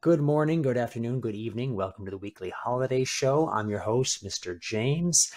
Good morning, good afternoon, good evening. Welcome to the weekly holiday show. I'm your host, Mr. James.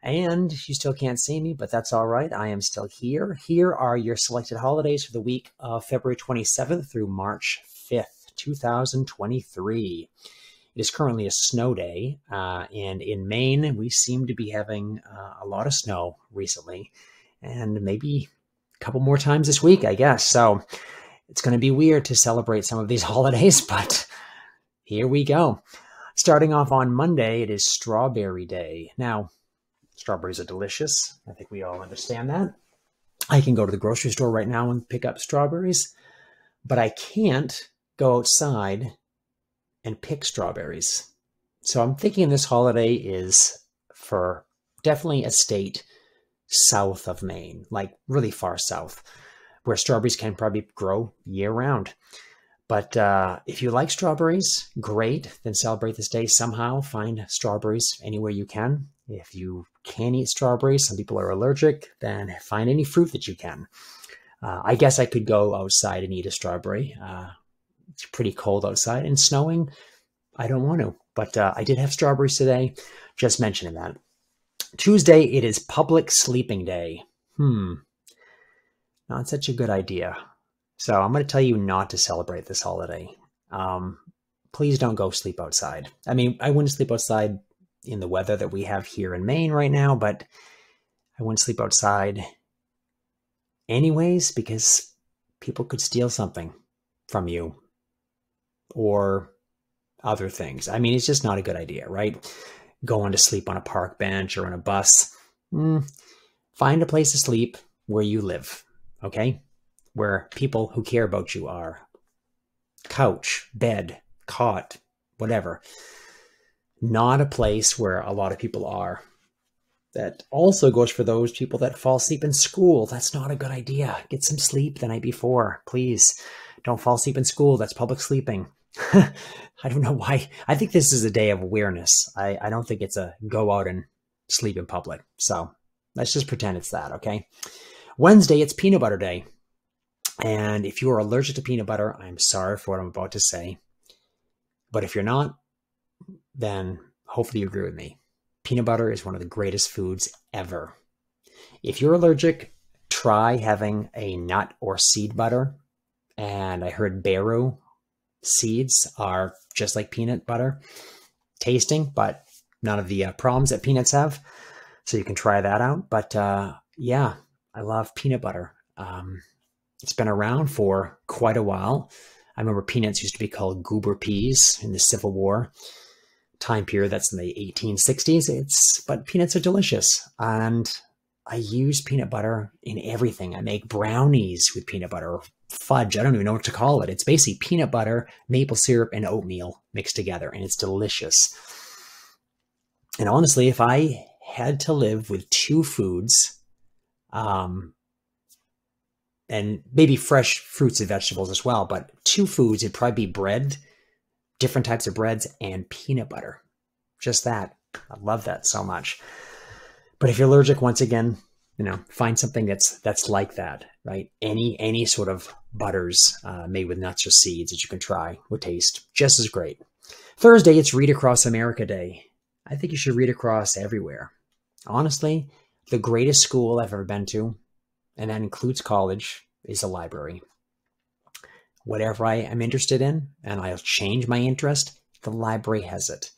And you still can't see me, but that's all right. I am still here. Here are your selected holidays for the week of February 27th through March 5th, 2023. It is currently a snow day, and in Maine, we seem to be having a lot of snow recently, and maybe a couple more times this week, I guess. So it's going to be weird to celebrate some of these holidays, but here we go. Starting off on Monday, it is Strawberry Day. Now, strawberries are delicious. I think we all understand that. I can go to the grocery store right now and pick up strawberries, but I can't go outside and pick strawberries. So I'm thinking this holiday is for definitely a state south of Maine, like really far south, where strawberries can probably grow year-round. But if you like strawberries, great. Then celebrate this day somehow. Find strawberries anywhere you can. If you can't eat strawberries, some people are allergic, then find any fruit that you can. I guess I could go outside and eat a strawberry. It's pretty cold outside and snowing. I don't want to. But I did have strawberries today. Just mentioning that. Tuesday, it is Public Sleeping Day. Not such a good idea. So I'm going to tell you not to celebrate this holiday. Please don't go sleep outside. I mean, I wouldn't sleep outside in the weather that we have here in Maine right now, but I wouldn't sleep outside anyways because people could steal something from you or other things. I mean, it's just not a good idea, right? Going to sleep on a park bench or on a bus. Find a place to sleep where you live. Okay? Where people who care about you are. Couch, bed, cot, whatever. Not a place where a lot of people are. That also goes for those people that fall asleep in school. That's not a good idea. Get some sleep the night before, please. Don't fall asleep in school. That's public sleeping. I don't know why. I think this is a day of awareness. I don't think it's a go out and sleep in public. So let's just pretend it's that, okay? Wednesday, it's Peanut Butter Day. And if you are allergic to peanut butter, I'm sorry for what I'm about to say. But if you're not, then hopefully you agree with me. Peanut butter is one of the greatest foods ever. If you're allergic, try having a nut or seed butter. And I heard Baru seeds are just like peanut butter tasting, but none of the problems that peanuts have. So you can try that out. But yeah, I love peanut butter. It's been around for quite a while. I remember peanuts used to be called goober peas in the Civil War time period. That's in the 1860s. But peanuts are delicious. And I use peanut butter in everything. I make brownies with peanut butter, or fudge. I don't even know what to call it. It's basically peanut butter, maple syrup, and oatmeal mixed together. And it's delicious. And honestly, if I had to live with two foods, and maybe fresh fruits and vegetables as well, but two foods, it'd probably be bread, different types of breads, and peanut butter. Just that. I love that so much. But if you're allergic, once again, find something that's like that, right? Any sort of butters made with nuts or seeds that you can try would taste just as great. Thursday, it's Read Across America Day. I think you should read across everywhere. Honestly, the greatest school I've ever been to, and that includes college, is a library. Whatever I am interested in, and I'll change my interest, the library has it.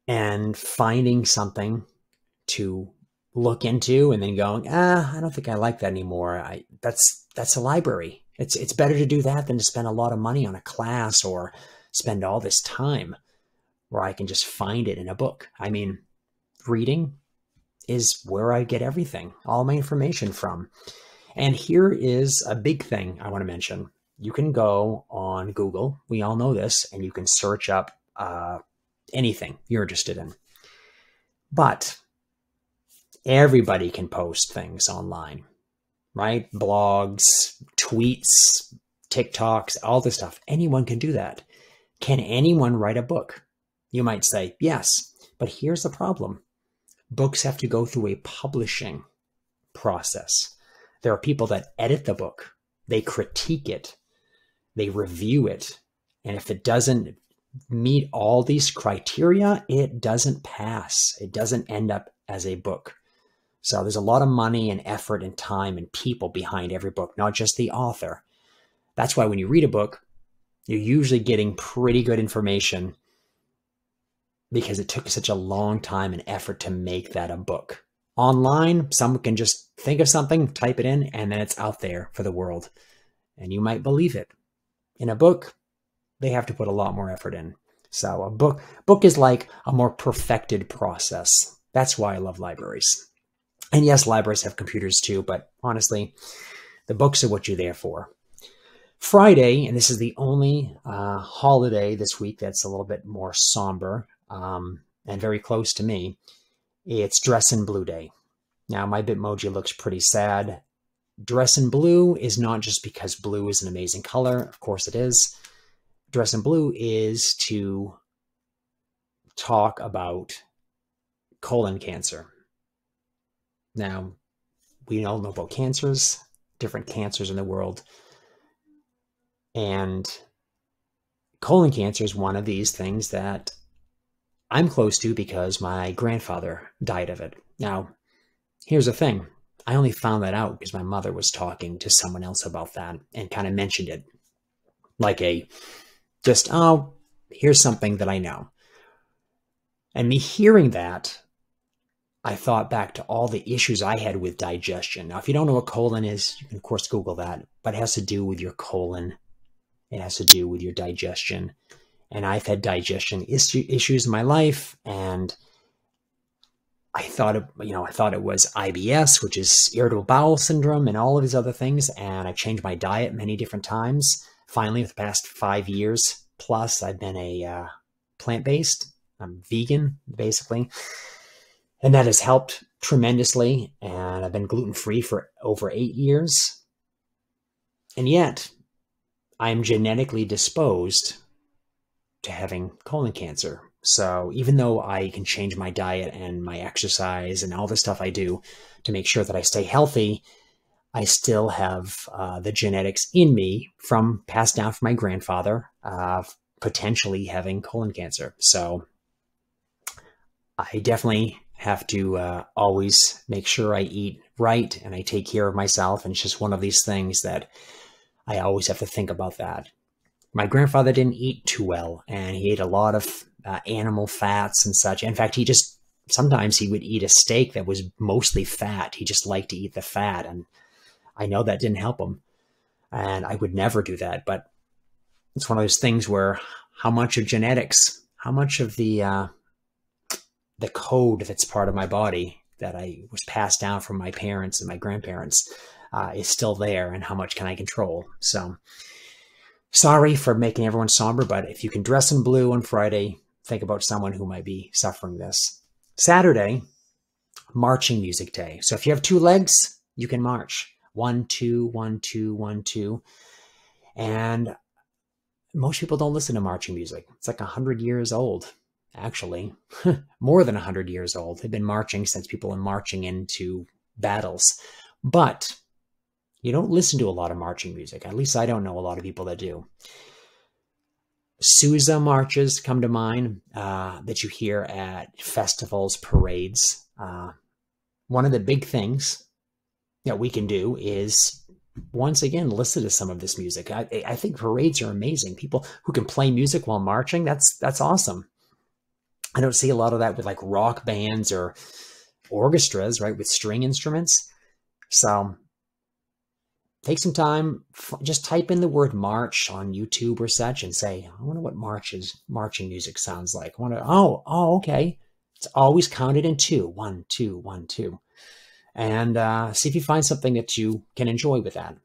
And finding something to look into and then going, I don't think I like that anymore. That's a library. It's better to do that than to spend a lot of money on a class or spend all this time where I can just find it in a book. I mean, reading is where I get everything, all my information from. And here is a big thing I want to mention. You can go on Google, we all know this, and you can search up anything you're interested in. But everybody can post things online, right? Blogs, tweets, TikToks, all this stuff. Anyone can do that. Can anyone write a book? You might say, yes, but here's the problem. Books have to go through a publishing process. There are people that edit the book. They critique it. They review it. And if it doesn't meet all these criteria, it doesn't pass. It doesn't end up as a book. So there's a lot of money and effort and time and people behind every book, not just the author. That's why when you read a book, you're usually getting pretty good information because it took such a long time and effort to make that a book. Online, someone can just think of something, type it in, and then it's out there for the world. And you might believe it. In a book, they have to put a lot more effort in. So a book is like a more perfected process. That's why I love libraries. And yes, libraries have computers too, but honestly, the books are what you're there for. Friday, and this is the only holiday this week that's a little bit more somber and very close to me, it's Dress in Blue Day. Now, my Bitmoji looks pretty sad. Dress in blue is not just because blue is an amazing color. Of course it is. Dress in blue is to talk about colon cancer. Now, we all know about cancers, different cancers in the world. And colon cancer is one of these things that I'm close to because my grandfather died of it. Now, here's the thing. I only found that out because my mother was talking to someone else about that and kind of mentioned it like oh, here's something that I know. And me hearing that, I thought back to all the issues I had with digestion. Now, if you don't know what colon is, you can, of course, Google that, but it has to do with your colon. It has to do with your digestion. And I've had digestion issues in my life, and I thought it was IBS, which is irritable bowel syndrome, and all of these other things. And I changed my diet many different times. Finally, for the past 5 years plus, I've been a plant-based. I'm vegan, basically. And that has helped tremendously. And I've been gluten-free for over 8 years. And yet, I'm genetically disposed to having colon cancer. So even though I can change my diet and my exercise and all the stuff I do to make sure that I stay healthy, I still have the genetics in me from passed down from my grandfather, potentially having colon cancer. So I definitely have to always make sure I eat right and I take care of myself. And it's just one of these things that I always have to think about that. My grandfather didn't eat too well, and he ate a lot of animal fats and such. In fact, sometimes he would eat a steak that was mostly fat. He just liked to eat the fat, and I know that didn't help him. And I would never do that, but it's one of those things where how much of genetics, how much of the code that's part of my body that I was passed down from my parents and my grandparents is still there, and how much can I control? So sorry for making everyone somber, but if you can dress in blue on Friday, think about someone who might be suffering this. Saturday, marching music day. So if you have 2 legs, you can march. 1, 2, 1, 2, 1, 2. And most people don't listen to marching music. It's like 100 years old, actually. More than 100 years old. They've been marching since people were marching into battles. But you don't listen to a lot of marching music. At least I don't know a lot of people that do. Sousa marches come to mind that you hear at festivals, parades. One of the big things that we can do is, once again, listen to some of this music. I think parades are amazing. People who can play music while marching, that's awesome. I don't see a lot of that with like rock bands or orchestras, right, with string instruments. So take some time, just type in the word march on YouTube or such and say, I wonder what marching music sounds like. Okay. It's always counted in 2. 1, 2, 1, 2. And see if you find something that you can enjoy with that.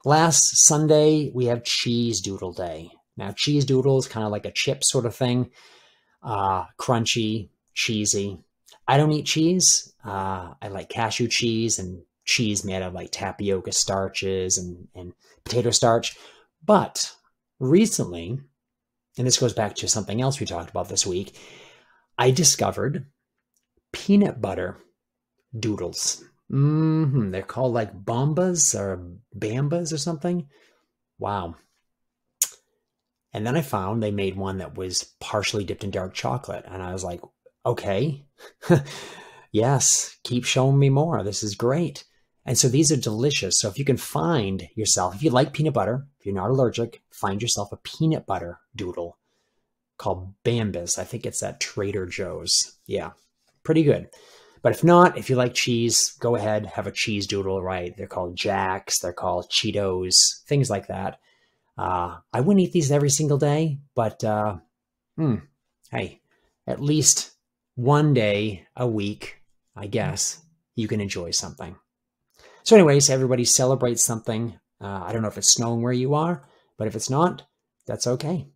Last Sunday, we have Cheese Doodle Day. Now, cheese doodle is kind of like a chip sort of thing. Crunchy, cheesy. I don't eat cheese. I like cashew cheese and cheese made of like tapioca starches and potato starch. But recently, and this goes back to something else we talked about this week, I discovered peanut butter doodles. They're called like bombas or bambas or something. Wow. And then I found they made one that was partially dipped in dark chocolate. And I was like, okay, yes, keep showing me more. This is great. And so these are delicious. So if you can find yourself, if you like peanut butter, if you're not allergic, find yourself a peanut butter doodle called Bambus. I think it's at Trader Joe's. Yeah, pretty good. But if not, if you like cheese, go ahead, have a cheese doodle, right? They're called Jacks, they're called Cheetos, things like that. I wouldn't eat these every single day, but hey, at least one day a week, I guess, you can enjoy something. So anyways, everybody celebrate something. I don't know if it's snowing where you are, but if it's not, that's okay.